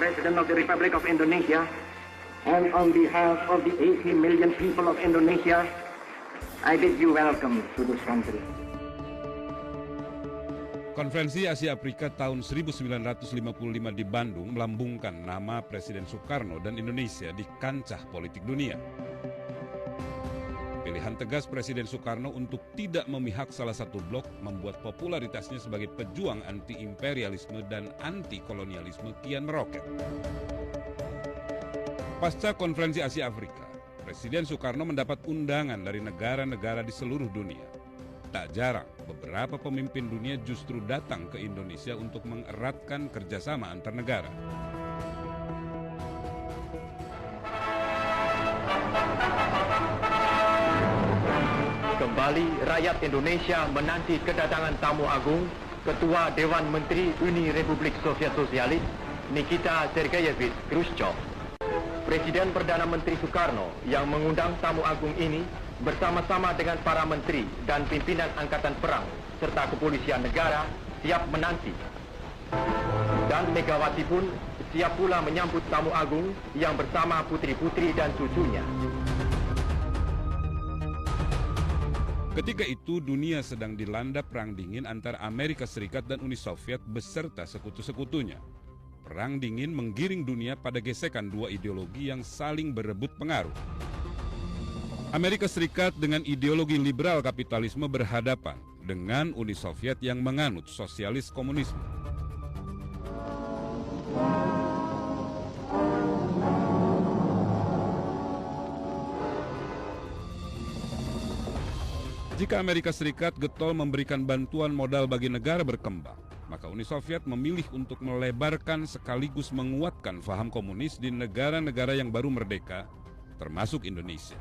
President of the Republic of Indonesia, and on behalf of the 80 million people of Indonesia, I bid you welcome to this country. Konferensi Asia Afrika tahun 1955 di Bandung melambungkan nama Presiden Soekarno dan Indonesia di kancah politik dunia. Pilihan tegas Presiden Soekarno untuk tidak memihak salah satu blok membuat popularitasnya sebagai pejuang anti-imperialisme dan anti-kolonialisme kian meroket. Pasca Konferensi Asia Afrika, Presiden Soekarno mendapat undangan dari negara-negara di seluruh dunia. Tak jarang, beberapa pemimpin dunia justru datang ke Indonesia untuk mengeratkan kerjasama antar negara. Kembali rakyat Indonesia menanti kedatangan tamu agung, Ketua Dewan Menteri Uni Republik Soviet Sosialis, Nikita Sergeyevich Khrushchev. Presiden Perdana Menteri Soekarno yang mengundang tamu agung ini bersama-sama dengan para menteri dan pimpinan angkatan perang serta kepolisian negara siap menanti. Dan Megawati pun siap pula menyambut tamu agung yang bersama putri-putri dan cucunya. Ketika itu dunia sedang dilanda perang dingin antara Amerika Serikat dan Uni Soviet beserta sekutu-sekutunya. Perang dingin menggiring dunia pada gesekan dua ideologi yang saling berebut pengaruh. Amerika Serikat dengan ideologi liberal kapitalisme berhadapan dengan Uni Soviet yang menganut sosialis komunisme. Jika Amerika Serikat getol memberikan bantuan modal bagi negara berkembang, maka Uni Soviet memilih untuk melebarkan sekaligus menguatkan faham komunis di negara-negara yang baru merdeka, termasuk Indonesia.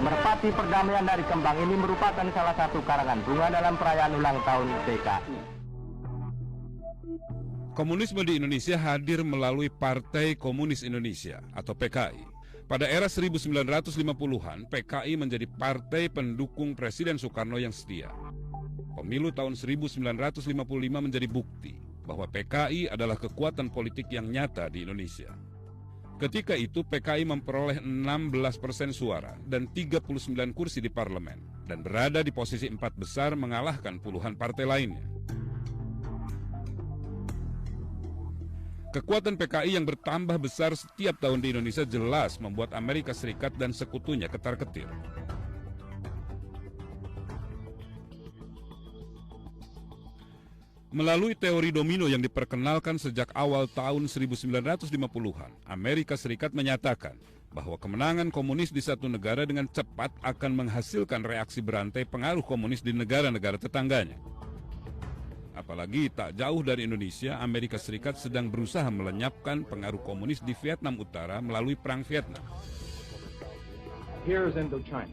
Merpati Perdamaian dari Kembang ini merupakan salah satu karangan bunga dalam perayaan ulang tahun PKI. Komunisme di Indonesia hadir melalui Partai Komunis Indonesia atau PKI. Pada era 1950-an, PKI menjadi partai pendukung Presiden Soekarno yang setia. Pemilu tahun 1955 menjadi bukti bahwa PKI adalah kekuatan politik yang nyata di Indonesia. Ketika itu PKI memperoleh 16% suara dan 39 kursi di parlemen dan berada di posisi 4 besar mengalahkan puluhan partai lainnya. Kekuatan PKI yang bertambah besar setiap tahun di Indonesia jelas membuat Amerika Serikat dan sekutunya ketar-ketir. Melalui teori domino yang diperkenalkan sejak awal tahun 1950-an, Amerika Serikat menyatakan bahwa kemenangan komunis di satu negara dengan cepat akan menghasilkan reaksi berantai pengaruh komunis di negara-negara tetangganya. Apalagi tak jauh dari Indonesia, Amerika Serikat sedang berusaha melenyapkan pengaruh komunis di Vietnam Utara melalui Perang Vietnam. Here is Indochina.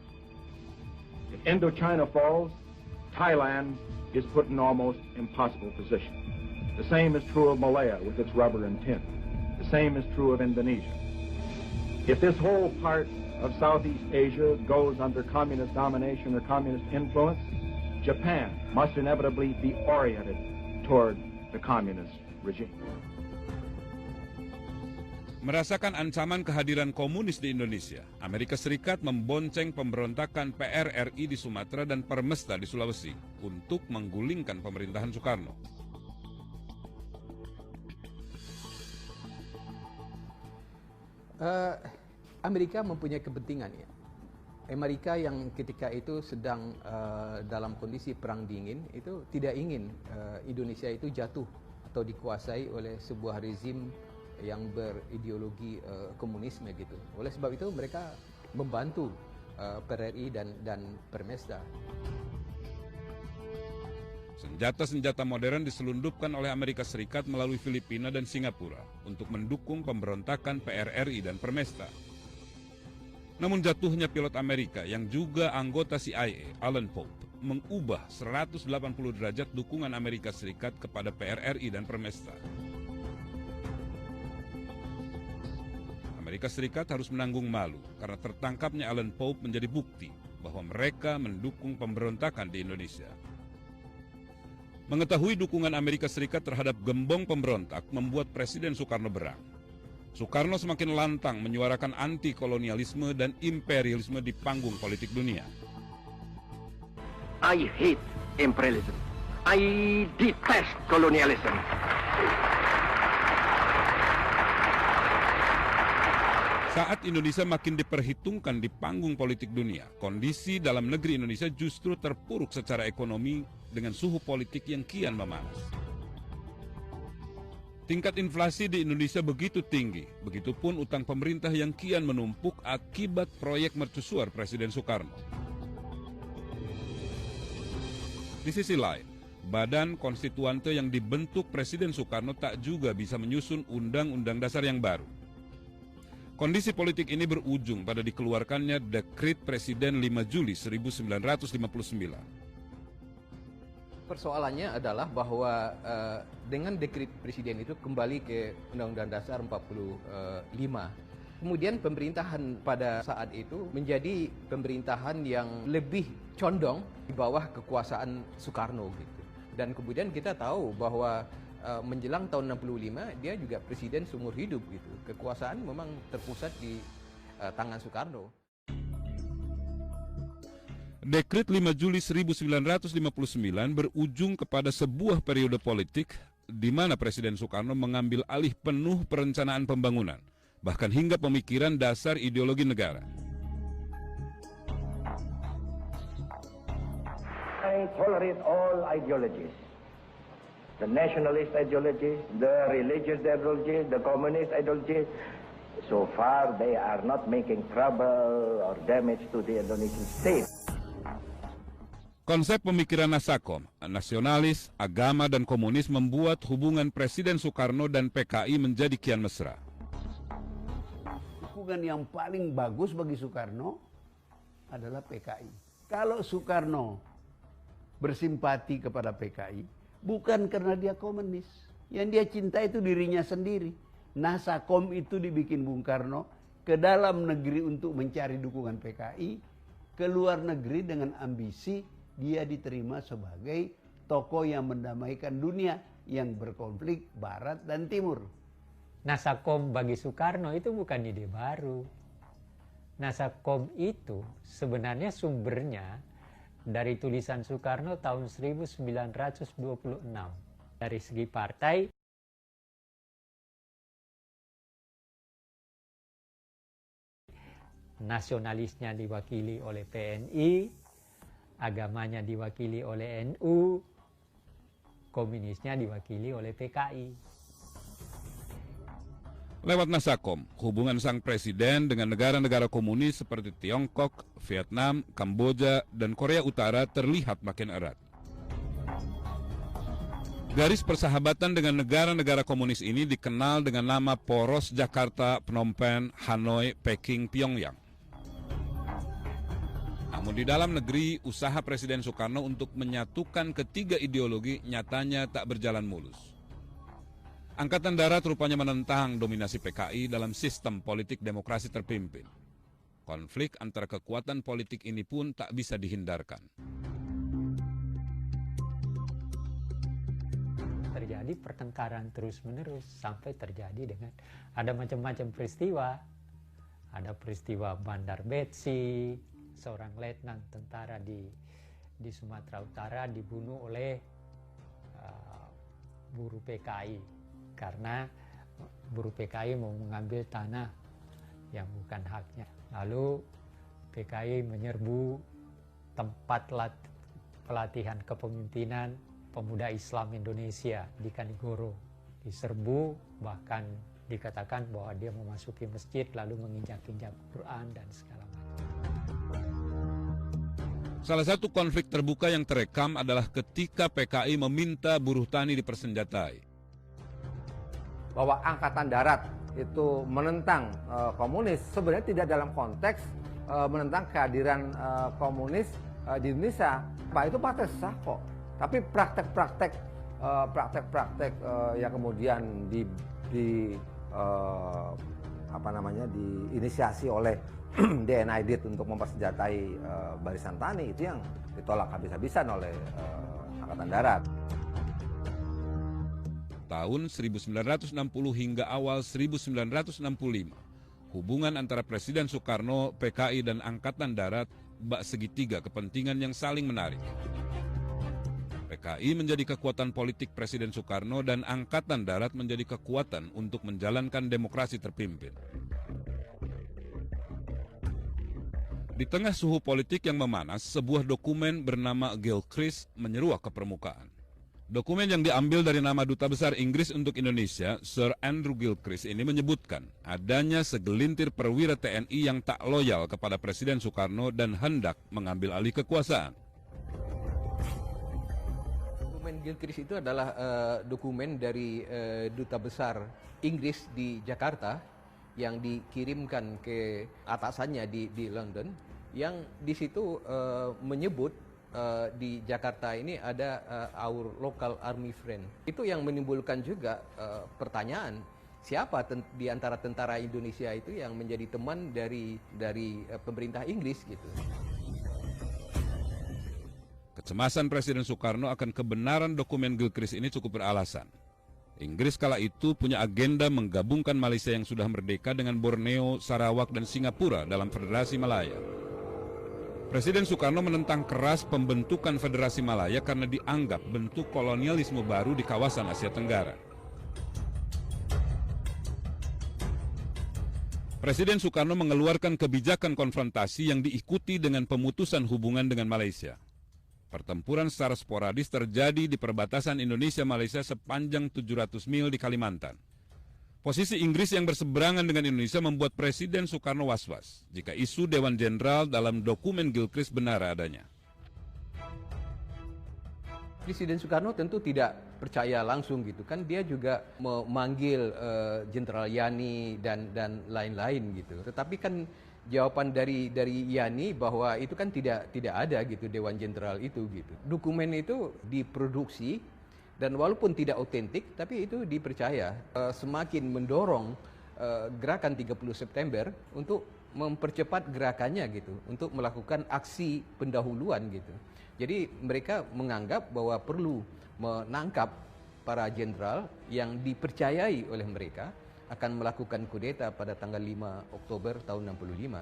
If Indochina falls, Thailand is put in almost impossible position. The same is true of Malaya with its rubber and tin. The same is true of Indonesia. If this whole part of Southeast Asia goes under communist domination or communist influence, Japan must inevitably be oriented toward the communist regime. Merasakan ancaman kehadiran komunis di Indonesia, Amerika Serikat membonceng pemberontakan PRRI di Sumatera dan Permesta di Sulawesi untuk menggulingkan pemerintahan Soekarno. Amerika mempunyai kepentingan ya. Amerika yang ketika itu sedang dalam kondisi perang dingin itu tidak ingin Indonesia itu jatuh atau dikuasai oleh sebuah rezim yang berideologi komunisme gitu. Oleh sebab itu mereka membantu PRRI dan Permesta. Senjata-senjata modern diselundupkan oleh Amerika Serikat melalui Filipina dan Singapura untuk mendukung pemberontakan PRRI dan Permesta. Namun jatuhnya pilot Amerika yang juga anggota CIA, Alan Pope, mengubah 180 derajat dukungan Amerika Serikat kepada PRRI dan Permesta. Amerika Serikat harus menanggung malu karena tertangkapnya Alan Pope menjadi bukti bahwa mereka mendukung pemberontakan di Indonesia. Mengetahui dukungan Amerika Serikat terhadap gembong pemberontak membuat Presiden Soekarno berang. Soekarno semakin lantang menyuarakan anti-kolonialisme dan imperialisme di panggung politik dunia. I hate imperialism. I detest colonialism. Saat Indonesia makin diperhitungkan di panggung politik dunia, kondisi dalam negeri Indonesia justru terpuruk secara ekonomi dengan suhu politik yang kian memanas. Tingkat inflasi di Indonesia begitu tinggi, begitupun utang pemerintah yang kian menumpuk akibat proyek mercusuar Presiden Soekarno. Di sisi lain, Badan Konstituante yang dibentuk Presiden Soekarno tak juga bisa menyusun Undang-Undang Dasar yang baru. Kondisi politik ini berujung pada dikeluarkannya Dekret Presiden 5 Juli 1959. Persoalannya adalah bahwa dengan dekret presiden itu kembali ke Undang-Undang Dasar 45. Kemudian pemerintahan pada saat itu menjadi pemerintahan yang lebih condong di bawah kekuasaan Soekarno gitu. Dan kemudian kita tahu bahwa menjelang tahun 65 dia juga presiden seumur hidup gitu. Kekuasaan memang terpusat di tangan Soekarno. Dekret 5 Juli 1959 berujung kepada sebuah periode politik di mana Presiden Soekarno mengambil alih penuh perencanaan pembangunan, bahkan hingga pemikiran dasar ideologi negara. I tolerate all ideologies. The nationalist ideologies, the religious ideologies, the communist ideologies. So far they are not making trouble or damage to the Indonesian state. Konsep pemikiran Nasakom, nasionalis, agama, dan komunis membuat hubungan Presiden Soekarno dan PKI menjadi kian mesra. Hubungan yang paling bagus bagi Soekarno adalah PKI. Kalau Soekarno bersimpati kepada PKI, bukan karena dia komunis. Yang dia cinta itu dirinya sendiri. Nasakom itu dibikin Bung Karno ke dalam negeri untuk mencari dukungan PKI, ke luar negeri dengan ambisi dia diterima sebagai tokoh yang mendamaikan dunia yang berkonflik Barat dan Timur. Nasakom bagi Soekarno itu bukan ide baru. Nasakom itu sebenarnya sumbernya dari tulisan Soekarno tahun 1926. Dari segi partai, nasionalisnya diwakili oleh PNI, agamanya diwakili oleh NU, komunisnya diwakili oleh PKI. Lewat Nasakom, hubungan sang presiden dengan negara-negara komunis seperti Tiongkok, Vietnam, Kamboja, dan Korea Utara terlihat makin erat. Garis persahabatan dengan negara-negara komunis ini dikenal dengan nama Poros Jakarta, Phnom Penh, Hanoi, Peking, Pyongyang. Namun di dalam negeri, usaha Presiden Soekarno untuk menyatukan ketiga ideologi nyatanya tak berjalan mulus. Angkatan Darat rupanya menentang dominasi PKI dalam sistem politik demokrasi terpimpin. Konflik antara kekuatan politik ini pun tak bisa dihindarkan. Terjadi pertengkaran terus-menerus sampai terjadi dengan ada macam-macam peristiwa. Ada peristiwa Bandar Betsi, seorang letnan tentara di Sumatera Utara dibunuh oleh buruh PKI karena buruh PKI mau mengambil tanah yang bukan haknya. Lalu PKI menyerbu tempat pelatihan kepemimpinan pemuda Islam Indonesia di Kanigoro. Diserbu, bahkan dikatakan bahwa dia memasuki masjid lalu menginjak-injak Quran dan segala macam. Salah satu konflik terbuka yang terekam adalah ketika PKI meminta buruh tani dipersenjatai. Bahwa Angkatan Darat itu menentang komunis sebenarnya tidak dalam konteks menentang kehadiran komunis di Indonesia. Pak itu partai sah kok. Tapi praktek-praktek yang kemudian diinisiasi oleh DNID untuk mempersenjatai barisan tani itu yang ditolak habis-habisan oleh Angkatan Darat. tahun 1960 hingga awal 1965, hubungan antara Presiden Soekarno, PKI, dan Angkatan Darat bak segitiga kepentingan yang saling menarik. PKI menjadi kekuatan politik Presiden Soekarno dan Angkatan Darat menjadi kekuatan untuk menjalankan demokrasi terpimpin. Di tengah suhu politik yang memanas, sebuah dokumen bernama Gilchrist menyeruak ke permukaan. Dokumen yang diambil dari nama Duta Besar Inggris untuk Indonesia, Sir Andrew Gilchrist, ini menyebutkan adanya segelintir perwira TNI yang tak loyal kepada Presiden Soekarno dan hendak mengambil alih kekuasaan. Dokumen Gilchrist itu adalah dokumen dari Duta Besar Inggris di Jakarta yang dikirimkan ke atasannya di London, yang di situ menyebut di Jakarta ini ada our local army friend. Itu yang menimbulkan juga pertanyaan, siapa di antara tentara Indonesia itu yang menjadi teman dari pemerintah Inggris gitu. Kecemasan Presiden Soekarno akan kebenaran dokumen Gilchrist ini cukup beralasan. Inggris kala itu punya agenda menggabungkan Malaysia yang sudah merdeka dengan Borneo, Sarawak, dan Singapura dalam Federasi Malaya. Presiden Soekarno menentang keras pembentukan Federasi Malaya karena dianggap bentuk kolonialisme baru di kawasan Asia Tenggara. Presiden Soekarno mengeluarkan kebijakan konfrontasi yang diikuti dengan pemutusan hubungan dengan Malaysia. Pertempuran secara sporadis terjadi di perbatasan Indonesia-Malaysia sepanjang 700 mil di Kalimantan. Posisi Inggris yang berseberangan dengan Indonesia membuat Presiden Soekarno was-was jika isu Dewan Jenderal dalam dokumen Gilchrist benar adanya. Presiden Soekarno tentu tidak percaya langsung gitu kan, dia juga memanggil Jenderal Yani dan lain-lain gitu. Tetapi kan jawaban dari Yani bahwa itu kan tidak ada gitu Dewan Jenderal itu gitu. Dokumen itu diproduksi dan walaupun tidak otentik tapi itu dipercaya, semakin mendorong gerakan 30 September untuk mempercepat gerakannya gitu, untuk melakukan aksi pendahuluan gitu. Jadi mereka menganggap bahwa perlu menangkap para jenderal yang dipercayai oleh mereka akan melakukan kudeta pada tanggal 5 Oktober tahun 65.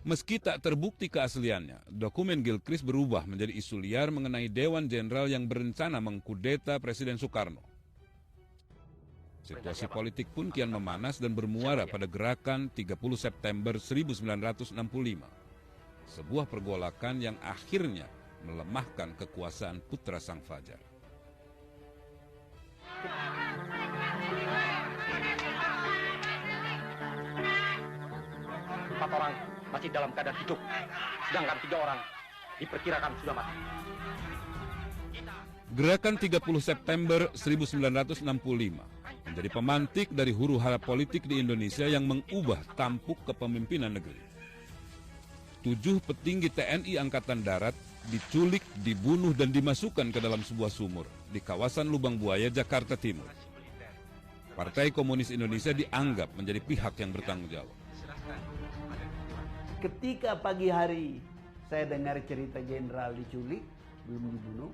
Meski tak terbukti keasliannya, dokumen Gilchrist berubah menjadi isu liar mengenai Dewan Jenderal yang berencana mengkudeta Presiden Soekarno. Situasi politik pun kian memanas dan bermuara pada gerakan 30 September 1965. Sebuah pergolakan yang akhirnya melemahkan kekuasaan putra Sang Fajar. Empat orang masih dalam keadaan hidup, sedangkan 3 orang diperkirakan sudah mati. Gerakan 30 September 1965 menjadi pemantik dari huru-hara politik di Indonesia yang mengubah tampuk kepemimpinan negeri. 7 petinggi TNI Angkatan Darat diculik, dibunuh, dan dimasukkan ke dalam sebuah sumur di kawasan Lubang Buaya, Jakarta Timur. Partai Komunis Indonesia dianggap menjadi pihak yang bertanggung jawab. Ketika pagi hari saya dengar cerita jenderal diculik, belum dibunuh,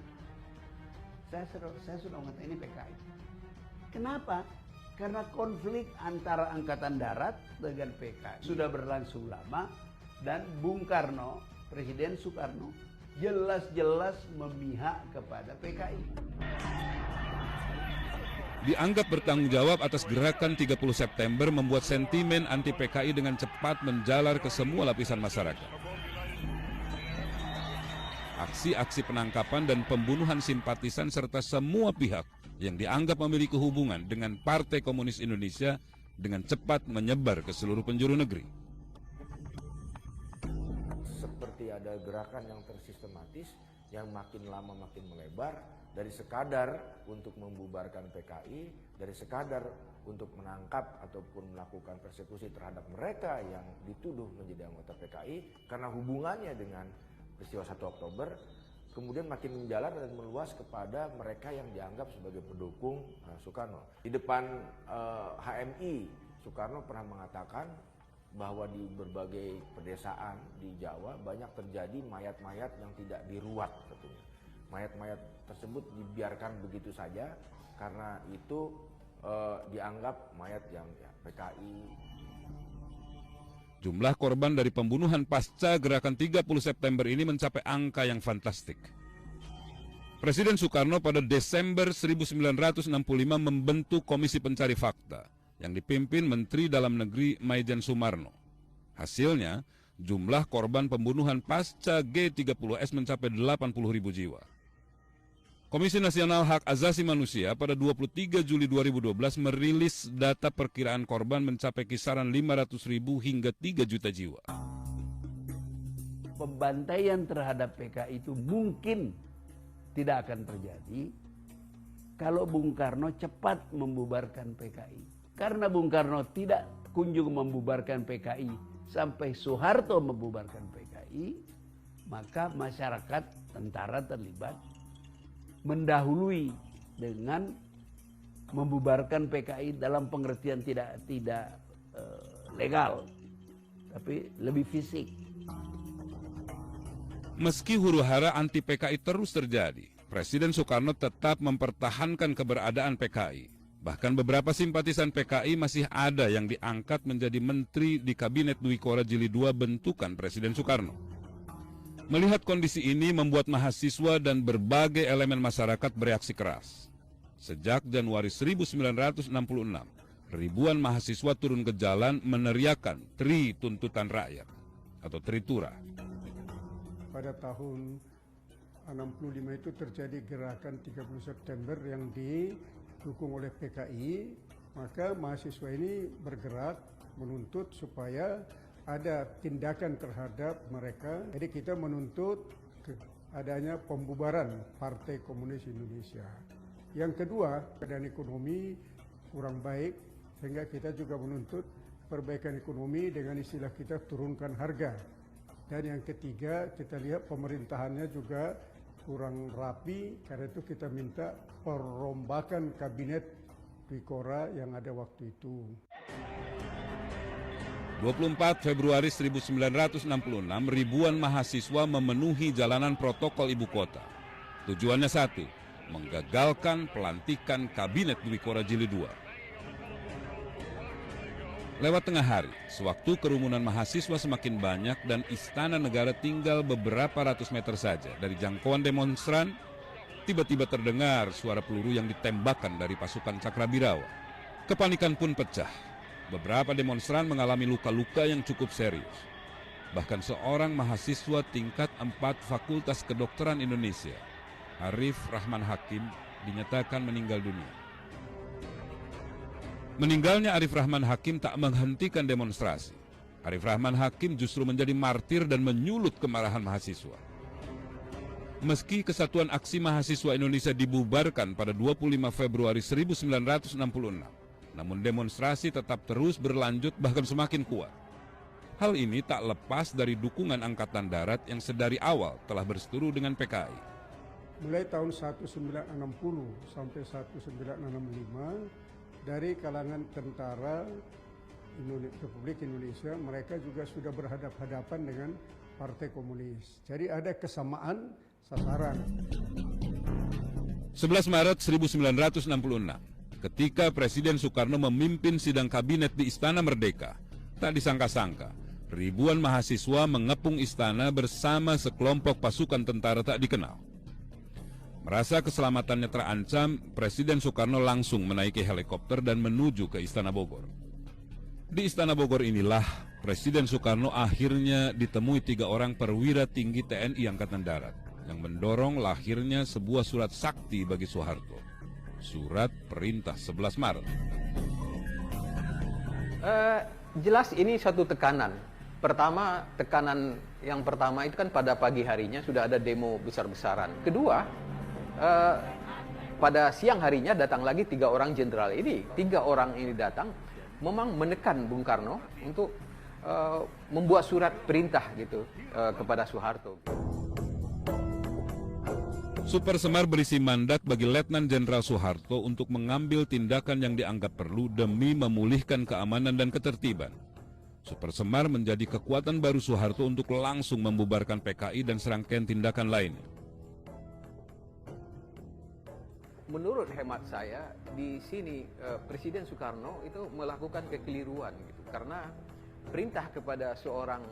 saya sudah mengatakan ini PKI. Kenapa? Karena konflik antara Angkatan Darat dengan PKI sudah berlangsung lama dan Bung Karno, Presiden Soekarno, jelas-jelas memihak kepada PKI. Dianggap bertanggung jawab atas gerakan 30 September membuat sentimen anti PKI dengan cepat menjalar ke semua lapisan masyarakat. Aksi-aksi penangkapan dan pembunuhan simpatisan serta semua pihak yang dianggap memiliki hubungan dengan Partai Komunis Indonesia dengan cepat menyebar ke seluruh penjuru negeri. Seperti ada gerakan yang tersistematis yang makin lama makin melebar, dari sekadar untuk membubarkan PKI, dari sekadar untuk menangkap ataupun melakukan persekusi terhadap mereka yang dituduh menjadi anggota PKI karena hubungannya dengan peristiwa 1 Oktober, kemudian makin menjalar dan meluas kepada mereka yang dianggap sebagai pendukung Soekarno. Di depan HMI, Soekarno pernah mengatakan bahwa di berbagai pedesaan di Jawa banyak terjadi mayat-mayat yang tidak diruat katanya. mayat-mayat tersebut dibiarkan begitu saja karena itu dianggap mayat yang PKI. Jumlah korban dari pembunuhan pasca gerakan 30 September ini mencapai angka yang fantastik. Presiden Soekarno pada Desember 1965 membentuk Komisi Pencari Fakta yang dipimpin Menteri Dalam Negeri Maijen Sumarno. Hasilnya, jumlah korban pembunuhan pasca G30S mencapai 80.000 jiwa. Komisi Nasional Hak Asasi Manusia pada 23 Juli 2012 merilis data perkiraan korban mencapai kisaran 500.000 hingga 3 juta jiwa. Pembantaian terhadap PKI itu mungkin tidak akan terjadi kalau Bung Karno cepat membubarkan PKI. Karena Bung Karno tidak kunjung membubarkan PKI sampai Soeharto membubarkan PKI, maka masyarakat, tentara terlibat, mendahului dengan membubarkan PKI dalam pengertian tidak legal, tapi lebih fisik. Meski huru-hara anti PKI terus terjadi, Presiden Soekarno tetap mempertahankan keberadaan PKI. Bahkan beberapa simpatisan PKI masih ada yang diangkat menjadi menteri di Kabinet Dwi Korah Jilid II bentukan Presiden Soekarno. Melihat kondisi ini membuat mahasiswa dan berbagai elemen masyarakat bereaksi keras. Sejak Januari 1966, ribuan mahasiswa turun ke jalan meneriakan Tri Tuntutan Rakyat atau Tritura. Pada tahun 65 itu terjadi gerakan 30 September yang didukung oleh PKI, maka mahasiswa ini bergerak menuntut supaya ada tindakan terhadap mereka. Jadi kita menuntut adanya pembubaran Partai Komunis Indonesia. Yang kedua, keadaan ekonomi kurang baik, sehingga kita juga menuntut perbaikan ekonomi dengan istilah kita turunkan harga. Dan yang ketiga, kita lihat pemerintahannya juga kurang rapi, karena itu kita minta perombakan kabinet Dwi Korah yang ada waktu itu. 24 Februari 1966, ribuan mahasiswa memenuhi jalanan protokol ibu kota. Tujuannya satu, menggagalkan pelantikan Kabinet Dwi Korah Jilid II. Lewat tengah hari, sewaktu kerumunan mahasiswa semakin banyak dan Istana Negara tinggal beberapa ratus meter saja dari jangkauan demonstran, tiba-tiba terdengar suara peluru yang ditembakkan dari pasukan Cakrabirawa. Kepanikan pun pecah. Beberapa demonstran mengalami luka-luka yang cukup serius. Bahkan seorang mahasiswa tingkat 4 Fakultas Kedokteran Indonesia, Arif Rahman Hakim, dinyatakan meninggal dunia. Meninggalnya Arif Rahman Hakim tak menghentikan demonstrasi. Arif Rahman Hakim justru menjadi martir dan menyulut kemarahan mahasiswa. Meski Kesatuan Aksi Mahasiswa Indonesia dibubarkan pada 25 Februari 1966, namun demonstrasi tetap terus berlanjut bahkan semakin kuat. Hal ini tak lepas dari dukungan Angkatan Darat yang sedari awal telah berseteru dengan PKI. Mulai tahun 1960 sampai 1965, dari kalangan tentara Republik Indonesia, mereka juga sudah berhadapan dengan Partai Komunis. Jadi ada kesamaan sasaran. 11 Maret 1966, ketika Presiden Soekarno memimpin sidang kabinet di Istana Merdeka, tak disangka-sangka, ribuan mahasiswa mengepung istana bersama sekelompok pasukan tentara tak dikenal. Merasa keselamatannya terancam, Presiden Soekarno langsung menaiki helikopter dan menuju ke Istana Bogor. Di Istana Bogor inilah Presiden Soekarno akhirnya ditemui 3 orang perwira tinggi TNI Angkatan Darat yang mendorong lahirnya sebuah surat sakti bagi Soeharto. Surat Perintah 11 Maret. Jelas ini satu tekanan. Tekanan yang pertama itu kan pada pagi harinya sudah ada demo besar-besaran. Kedua, pada siang harinya datang lagi 3 orang jenderal ini. 3 orang ini datang memang menekan Bung Karno untuk membuat surat perintah gitu kepada Soeharto. Super Semar berisi mandat bagi Letnan Jenderal Soeharto untuk mengambil tindakan yang dianggap perlu demi memulihkan keamanan dan ketertiban. Super Semar menjadi kekuatan baru Soeharto untuk langsung membubarkan PKI dan serangkaian tindakan lainnya. menurut hemat saya di sini Presiden Soekarno itu melakukan kekeliruan gitu, karena perintah kepada seorang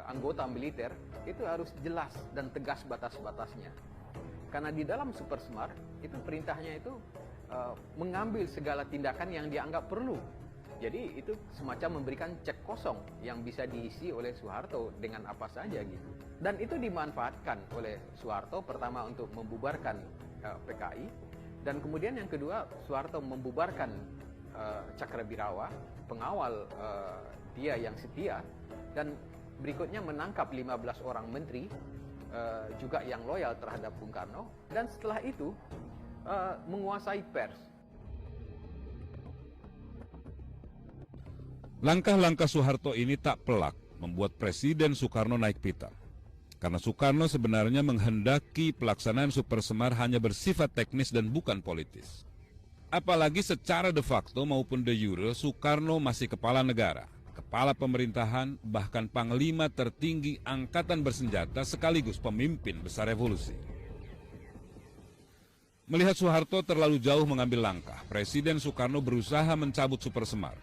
anggota militer itu harus jelas dan tegas batas-batasnya. Karena di dalam Super Smart itu perintahnya itu mengambil segala tindakan yang dianggap perlu. Jadi itu semacam memberikan cek kosong yang bisa diisi oleh Soeharto dengan apa saja gitu. Dan itu dimanfaatkan oleh Soeharto pertama untuk membubarkan PKI, dan kemudian yang kedua Soeharto membubarkan Cakrawirawa, pengawal dia yang setia, dan berikutnya menangkap 15 orang menteri juga yang loyal terhadap Bung Karno, dan setelah itu menguasai pers. Langkah-langkah Soeharto ini tak pelak membuat Presiden Soekarno naik pitam. Karena Soekarno sebenarnya menghendaki pelaksanaan Super Semar hanya bersifat teknis dan bukan politis. Apalagi secara de facto maupun de jure, Soekarno masih kepala negara, kepala pemerintahan, bahkan panglima tertinggi angkatan bersenjata sekaligus pemimpin besar revolusi. Melihat Soeharto terlalu jauh mengambil langkah, Presiden Soekarno berusaha mencabut Super Semar.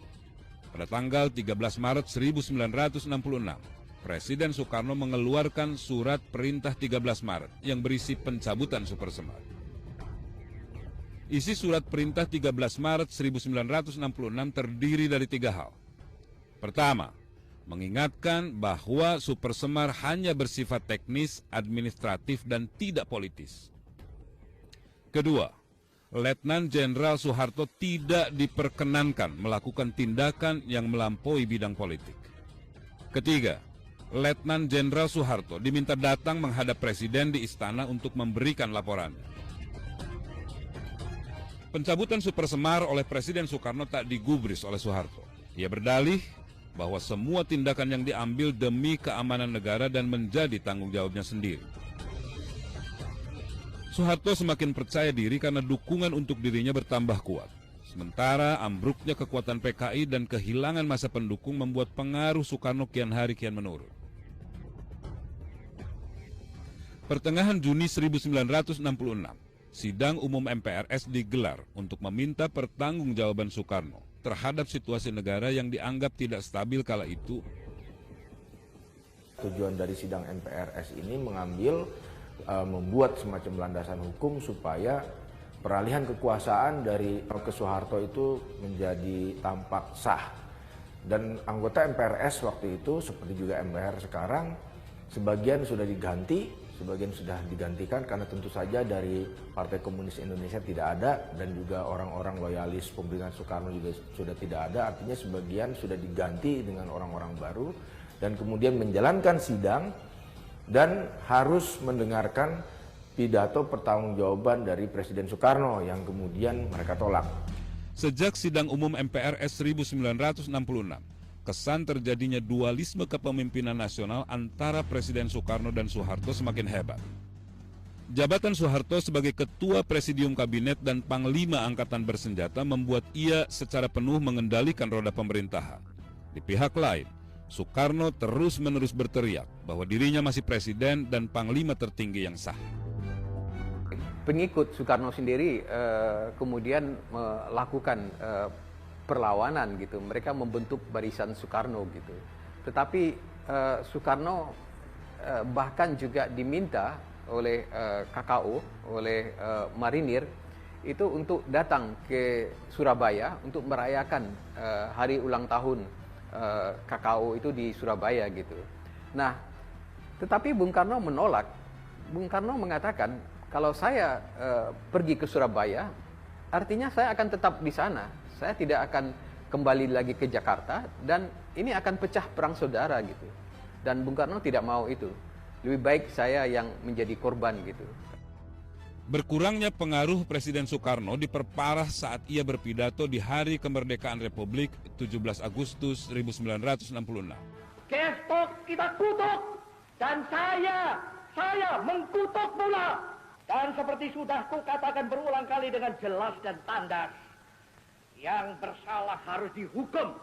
Pada tanggal 13 Maret 1966, Presiden Soekarno mengeluarkan surat perintah 13 Maret yang berisi pencabutan Super Semar. Isi surat perintah 13 Maret 1966 terdiri dari 3 hal. Pertama, mengingatkan bahwa Super Semar hanya bersifat teknis, administratif, dan tidak politis. Kedua, Letnan Jenderal Soeharto tidak diperkenankan melakukan tindakan yang melampaui bidang politik. Ketiga, Letnan Jenderal Soeharto diminta datang menghadap Presiden di istana untuk memberikan laporannya. Pencabutan Super Semar oleh Presiden Soekarno tak digubris oleh Soeharto. Ia berdalih bahwa semua tindakan yang diambil demi keamanan negara dan menjadi tanggung jawabnya sendiri. Soeharto semakin percaya diri karena dukungan untuk dirinya bertambah kuat. Sementara ambruknya kekuatan PKI dan kehilangan masa pendukung membuat pengaruh Soekarno kian hari kian menurun. Pertengahan Juni 1966, sidang umum MPRS digelar untuk meminta pertanggungjawaban Soekarno terhadap situasi negara yang dianggap tidak stabil kala itu. Tujuan dari sidang MPRS ini membuat semacam landasan hukum supaya peralihan kekuasaan dari ke Soeharto itu menjadi tampak sah. Dan anggota MPRS waktu itu, seperti juga MPR sekarang, sebagian sudah diganti, sebagian sudah digantikan karena tentu saja dari Partai Komunis Indonesia tidak ada, dan juga orang-orang loyalis pemerintahan Soekarno juga sudah tidak ada. Artinya sebagian sudah diganti dengan orang-orang baru, dan kemudian menjalankan sidang dan harus mendengarkan pidato pertanggungjawaban dari Presiden Soekarno yang kemudian mereka tolak. Sejak sidang umum MPRS 1966, kesan terjadinya dualisme kepemimpinan nasional antara Presiden Soekarno dan Soeharto semakin hebat. Jabatan Soeharto sebagai Ketua Presidium Kabinet dan Panglima Angkatan Bersenjata membuat ia secara penuh mengendalikan roda pemerintahan. Di pihak lain, Soekarno terus-menerus berteriak bahwa dirinya masih presiden dan panglima tertinggi yang sah. Pengikut Soekarno sendiri kemudian melakukan perlawanan gitu. Mereka membentuk barisan Soekarno gitu. Tetapi Soekarno bahkan juga diminta oleh KKO, oleh marinir itu untuk datang ke Surabaya untuk merayakan hari ulang tahun KKO itu di Surabaya gitu. Nah, tetapi Bung Karno menolak. Bung Karno mengatakan, kalau saya pergi ke Surabaya, artinya saya akan tetap di sana. Saya tidak akan kembali lagi ke Jakarta, dan ini akan pecah perang saudara gitu. Dan Bung Karno tidak mau itu. Lebih baik saya yang menjadi korban gitu. Berkurangnya pengaruh Presiden Soekarno diperparah saat ia berpidato di Hari Kemerdekaan Republik 17 Agustus 1966. Gestok kita kutuk, dan saya mengkutuk pula. Dan seperti sudah kukatakan berulang kali dengan jelas dan tandas, yang bersalah harus dihukum.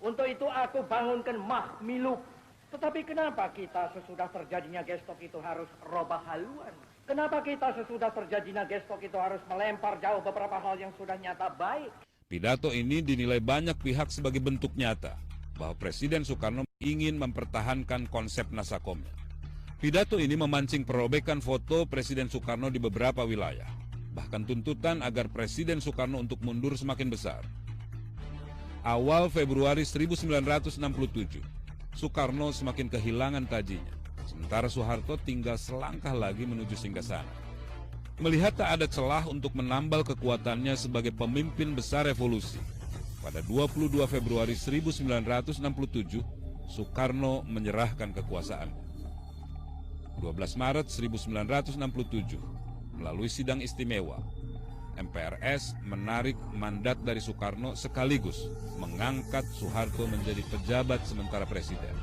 Untuk itu aku bangunkan Mahmiluk. Tetapi kenapa kita sesudah terjadinya gestok itu harus robah haluan? Kenapa kita sesudah terjadinya gestok itu harus melempar jauh beberapa hal yang sudah nyata baik? Pidato ini dinilai banyak pihak sebagai bentuk nyata bahwa Presiden Soekarno ingin mempertahankan konsep Nasakomnya. Pidato ini memancing perobekan foto Presiden Soekarno di beberapa wilayah, bahkan tuntutan agar Presiden Soekarno untuk mundur semakin besar. Awal Februari 1967, Soekarno semakin kehilangan tajinya. Sementara Soeharto tinggal selangkah lagi menuju Singgasana. Melihat tak ada celah untuk menambal kekuatannya sebagai pemimpin besar revolusi, pada 22 Februari 1967, Soekarno menyerahkan kekuasaannya. 12 Maret 1967, melalui sidang istimewa, MPRS menarik mandat dari Soekarno sekaligus mengangkat Soeharto menjadi pejabat sementara presiden.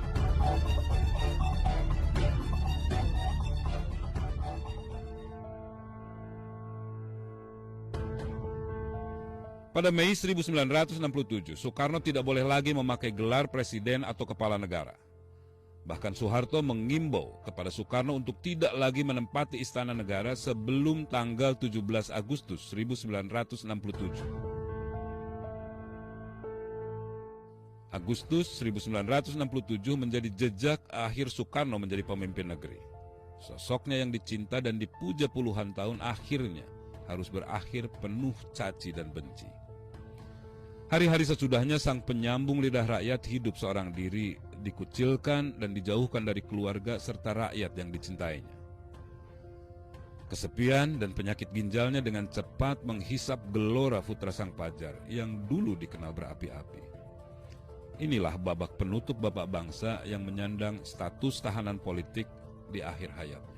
Pada Mei 1967, Soekarno tidak boleh lagi memakai gelar presiden atau kepala negara. Bahkan Soeharto mengimbau kepada Soekarno untuk tidak lagi menempati istana negara sebelum tanggal 17 Agustus 1967. Agustus 1967 menjadi jejak akhir Soekarno menjadi pemimpin negeri. Sosoknya yang dicinta dan dipuja puluhan tahun akhirnya harus berakhir penuh caci dan benci. Hari-hari sesudahnya sang penyambung lidah rakyat hidup seorang diri, dikucilkan dan dijauhkan dari keluarga serta rakyat yang dicintainya. Kesepian dan penyakit ginjalnya dengan cepat menghisap gelora putra sang pajar yang dulu dikenal berapi-api. Inilah babak penutup bapak bangsa yang menyandang status tahanan politik di akhir hayatnya.